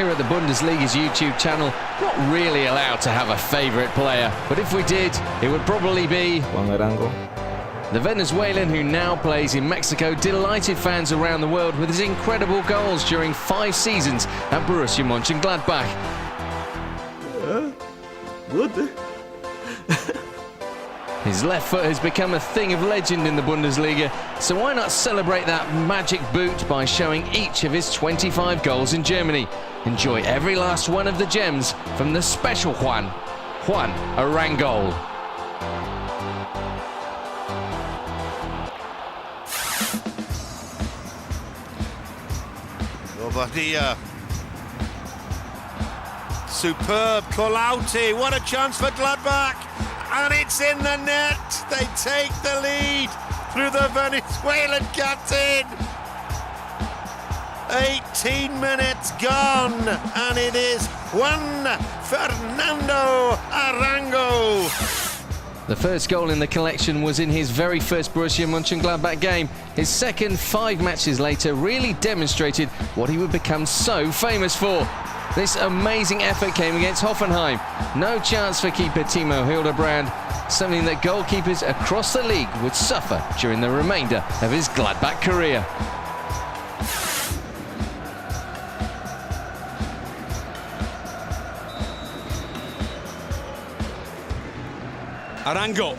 Here at the Bundesliga's YouTube channel, not really allowed to have a favourite player, but if we did, it would probably be Juan Arango. The Venezuelan, who now plays in Mexico, delighted fans around the world with his incredible goals during 5 seasons at Borussia Mönchengladbach. Good. His left foot has become a thing of legend in the Bundesliga, so why not celebrate that magic boot by showing each of his 25 goals in Germany? Enjoy every last one of the gems from the special Juan Arango. Bobadilla. Superb Colauti, what a chance for Gladbach, and it's in the net. They take the lead through the Venezuelan captain. 18 minutes gone, and it is Juan Fernando Arango. The first goal in the collection was in his very first Borussia Mönchengladbach game. His second 5 matches later really demonstrated what he would become so famous for. This amazing effort came against Hoffenheim. No chance for keeper Timo Hildebrand, something that goalkeepers across the league would suffer during the remainder of his Gladbach career. Arango.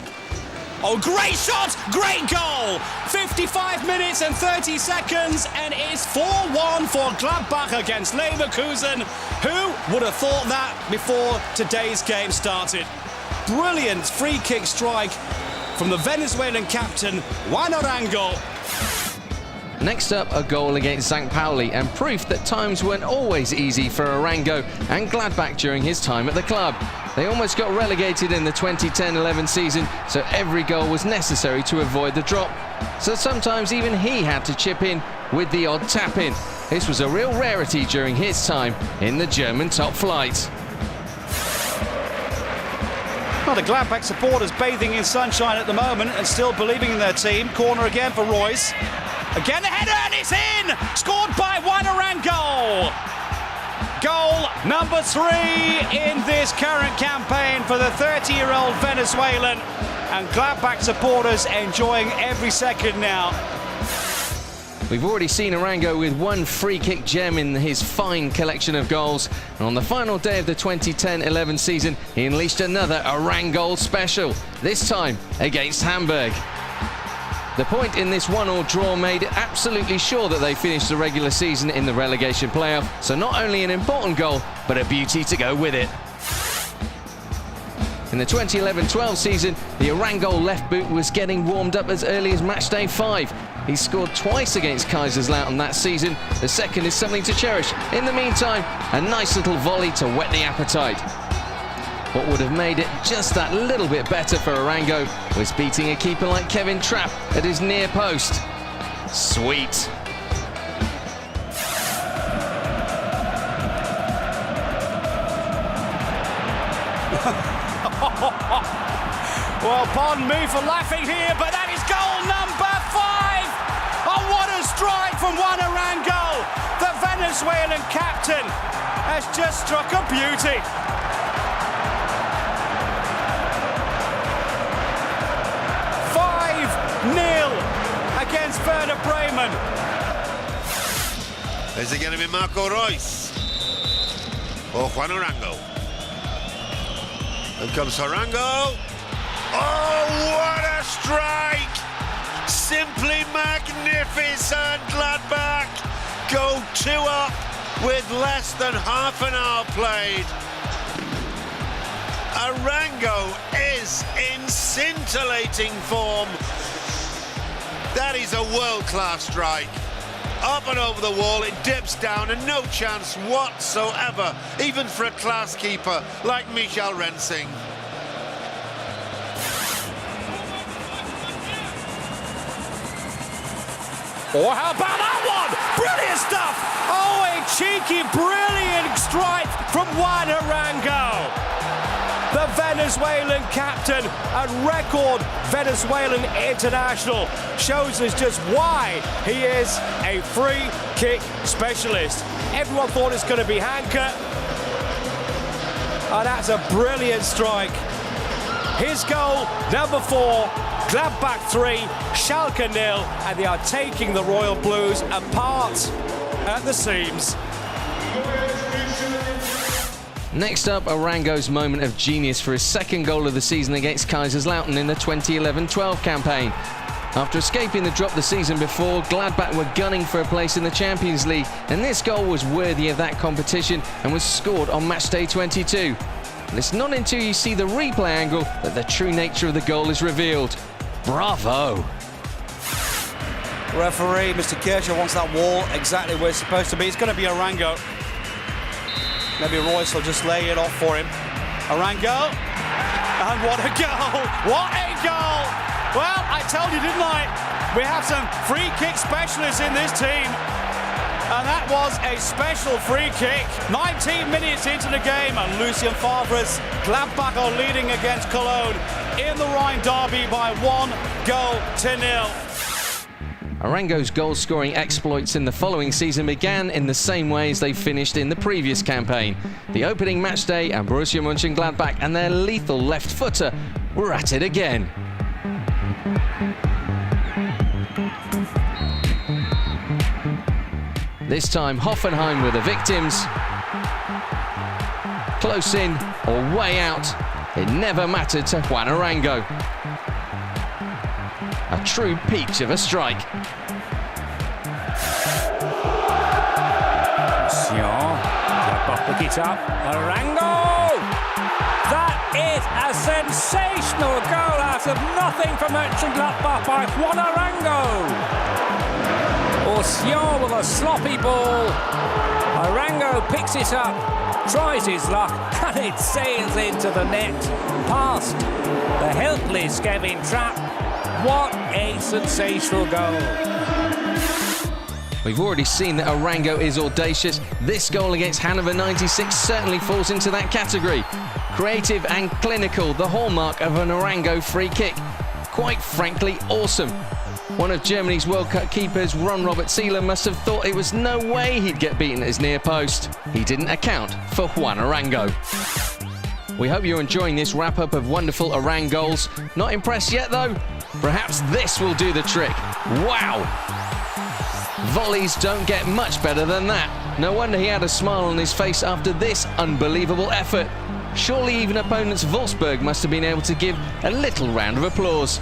Oh, great shot! Great goal! 55 minutes and 30 seconds, and it's 4-1 for Gladbach against Leverkusen. Who would have thought that before today's game started? Brilliant free kick strike from the Venezuelan captain, Juan Arango. Next up, a goal against St. Pauli, and proof that times weren't always easy for Arango and Gladbach during his time at the club. They almost got relegated in the 2010-11 season, so every goal was necessary to avoid the drop. So sometimes even he had to chip in with the odd tap-in. This was a real rarity during his time in the German top flight. Well, the Gladbach supporters bathing in sunshine at the moment and still believing in their team. Corner again for Royce. Again the header, and it's in! Scored by Juan Arango! Goal number 3 in this current campaign for the 30-year-old Venezuelan, and Gladbach supporters enjoying every second now. We've already seen Arango with 1 free kick gem in his fine collection of goals, and on the final day of the 2010-11 season he unleashed another Arango special, this time against Hamburg. The point in this 1-1 draw made it absolutely sure that they finished the regular season in the relegation playoff, so not only an important goal, but a beauty to go with it. In the 2011-12 season, the Arango left boot was getting warmed up as early as match day 5. He scored twice against Kaiserslautern that season. The second is something to cherish. In the meantime, a nice little volley to whet the appetite. What would have made it just that little bit better for Arango was beating a keeper like Kevin Trapp at his near post. Sweet. Well, pardon me for laughing here, but that is goal number 5! Oh, what a strike from Juan Arango! The Venezuelan captain has just struck a beauty. 5-0 against Werder Bremen. Is it going to be Marco Royce or Juan Arango? And comes Arango. Oh, what a strike! Simply magnificent. Gladbach go 2 up with less than half an hour played. Arango is in scintillating form. That is a world-class strike. Up and over the wall, it dips down, and no chance whatsoever, even for a class keeper like Michael Rensing. Oh, how about that one? Brilliant stuff! Oh, a cheeky, brilliant strike from Juan Arango. The Venezuelan captain and record Venezuelan international shows us just why he is a free kick specialist. Everyone thought it was going to be Hanke. And that's a brilliant strike. His goal, number 4, Gladbach 3, Schalke 0, and they are taking the Royal Blues apart at the seams. Next up, Arango's moment of genius for his second goal of the season against Kaiserslautern in the 2011-12 campaign. After escaping the drop the season before, Gladbach were gunning for a place in the Champions League, and this goal was worthy of that competition and was scored on matchday 22. And it's not until you see the replay angle that the true nature of the goal is revealed. Bravo! Referee, Mr. Kircher, wants that wall exactly where it's supposed to be. It's going to be Arango. Maybe Royce will just lay it off for him. Arango. And what a goal! What a goal! Well, I told you, didn't I? We have some free kick specialists in this team. And that was a special free kick. 19 minutes into the game, and Lucien Favre's Gladbach are leading against Cologne in the Rhine derby by 1-0. Arango's goal-scoring exploits in the following season began in the same way as they finished in the previous campaign. The opening match day and Borussia Mönchengladbach and their lethal left footer were at it again. This time Hoffenheim were the victims. Close in or way out, it never mattered to Juan Arango. A true peach of a strike. Pick it up, Arango! That is a sensational goal out of nothing for Mönchengladbach by Juan Arango. Sion with a sloppy ball. Arango picks it up, tries his luck, and it sails into the net, past the helpless Kevin Trapp. What a sensational goal. We've already seen that Arango is audacious. This goal against Hannover 96 certainly falls into that category. Creative and clinical, the hallmark of an Arango free kick. Quite frankly, awesome. One of Germany's World Cup keepers, Ron-Robert Zieler, must have thought it was no way he'd get beaten at his near post. He didn't account for Juan Arango. We hope you're enjoying this wrap-up of wonderful Arango goals. Not impressed yet, though? Perhaps this will do the trick. Wow! Volleys don't get much better than that. No wonder he had a smile on his face after this unbelievable effort. Surely even opponents Wolfsburg must have been able to give a little round of applause.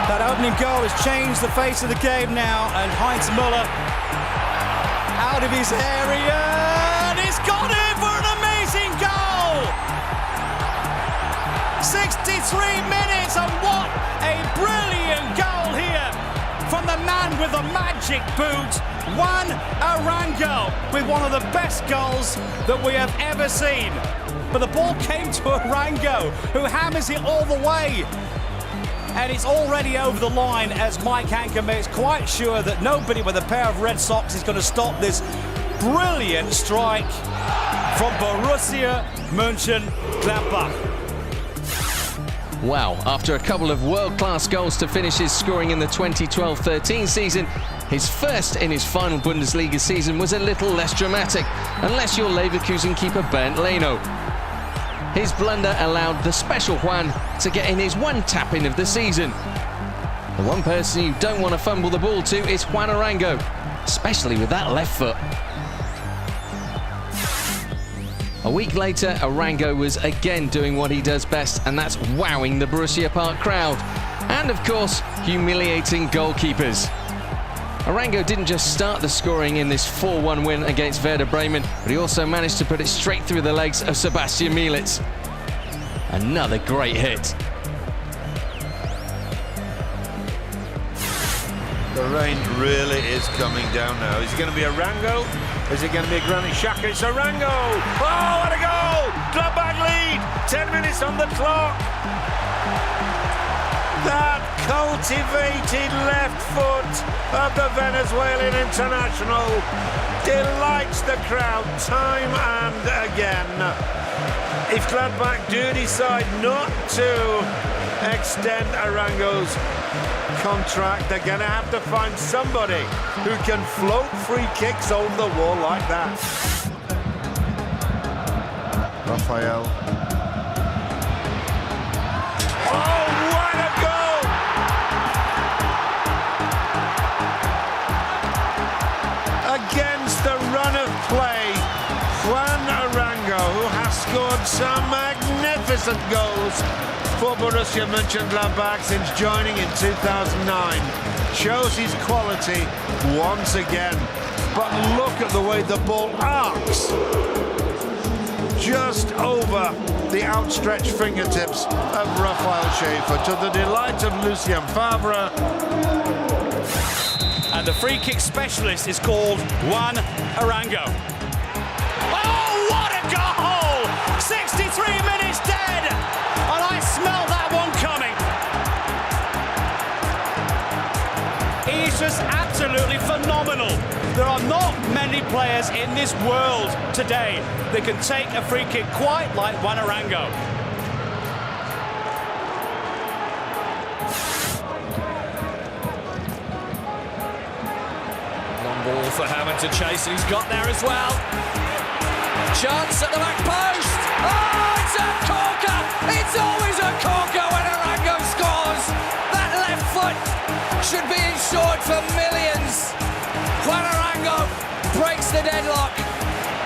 That opening goal has changed the face of the game now, and Heinz Müller out of his area, and he's got it for an amazing goal! 63 minutes, and what a brilliant goal here from the man with the magic boot, Juan Arango, with one of the best goals that we have ever seen. But the ball came to Arango, who hammers it all the way. And it's already over the line as Mike Hanke makes quite sure that nobody with a pair of red socks is going to stop this brilliant strike from Borussia Mönchengladbach. Wow, after a couple of world-class goals to finish his scoring in the 2012-13 season, his first in his final Bundesliga season was a little less dramatic, unless you're Leverkusen keeper Bernd Leno. His blunder allowed the special Juan to get in his one tap-in of the season. The one person you don't want to fumble the ball to is Juan Arango, especially with that left foot. A week later, Arango was again doing what he does best, and that's wowing the Borussia Park crowd. And of course, humiliating goalkeepers. Arango didn't just start the scoring in this 4-1 win against Werder Bremen, but he also managed to put it straight through the legs of Sebastian Mielitz. Another great hit. The rain really is coming down now. Is it going to be Arango? Is it going to be Granit Xhaka? It's Arango! Oh, what a goal! Gladbach lead! 10 minutes on the clock. That cultivated left foot of the Venezuelan international delights the crowd time and again. If Gladbach do decide not to extend Arango's contract, they're going to have to find somebody who can float free kicks over the wall like that. Rafael. Oh, what a goal! Against the run of play, Juan Arango, who has scored some magnificent goals for Borussia Mönchengladbach since joining in 2009, shows his quality once again. But look at the way the ball arcs just over the outstretched fingertips of Raphael Schäfer, to the delight of Lucien Favre. And the free kick specialist is called Juan Arango. Oh, what a goal! 63 minutes dead, and I smell that one coming. He's just absolutely phenomenal. There are not many players in this world today that can take a free kick quite like Juan Arango. Ball for Hammond to chase, and he's got there as well. Chance at the back post. Oh, it's a corker! It's always a corker when Arango scores. That left foot should be insured for millions. Juan Arango breaks the deadlock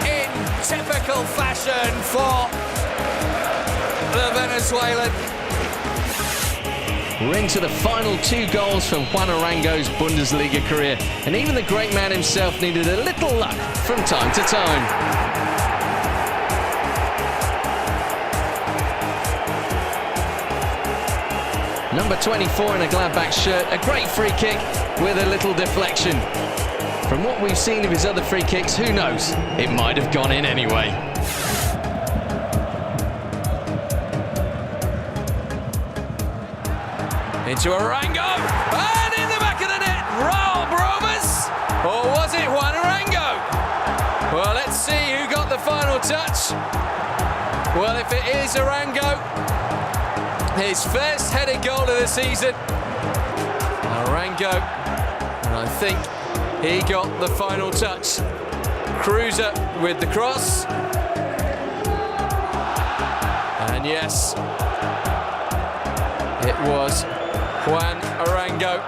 in typical fashion for the Venezuelan. We're into the final 2 goals from Juan Arango's Bundesliga career, and even the great man himself needed a little luck from time to time. Number 24 in a Gladbach shirt, a great free kick with a little deflection. From what we've seen of his other free kicks, who knows, it might have gone in anyway. Into Arango, and in the back of the net, Raul Bromas, or was it Juan Arango? Well, let's see who got the final touch. Well, if it is Arango, his first headed goal of the season. Arango, and I think he got the final touch. Cruiser with the cross. And yes, it was Juan Arango.